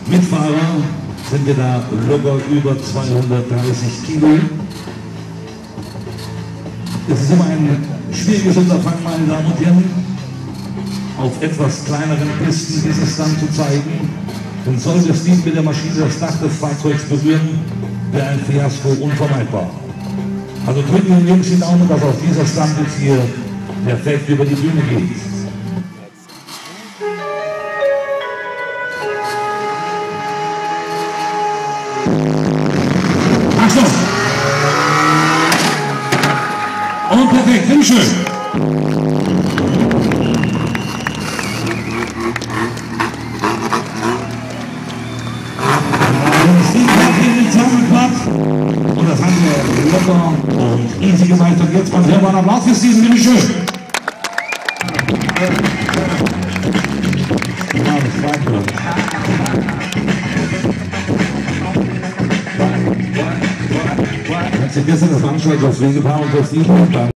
Mitfahrer sind wir da locker über 230 Kilo. Es ist immer ein schwieriges Unterfangen, meine Damen und Herren, auf etwas kleineren Pisten dieses Land zu zeigen. Denn sollte es nicht mit der Maschine das Dach des Fahrzeugs berühren, wäre ein Fiasko unvermeidbar. Also drücken wir Jungs die Daumen, dass auch dieser Stunt jetzt hier perfekt über die Bühne geht. Achtung! Und perfekt, bitteschön! Und das haben wir locker und easy gemacht. Und jetzt mal selber einen Applaus für Steven, bitteschön. Ja, das war gut. Kannst du gestern das Anschlag aufs Wegepaar und das Steven?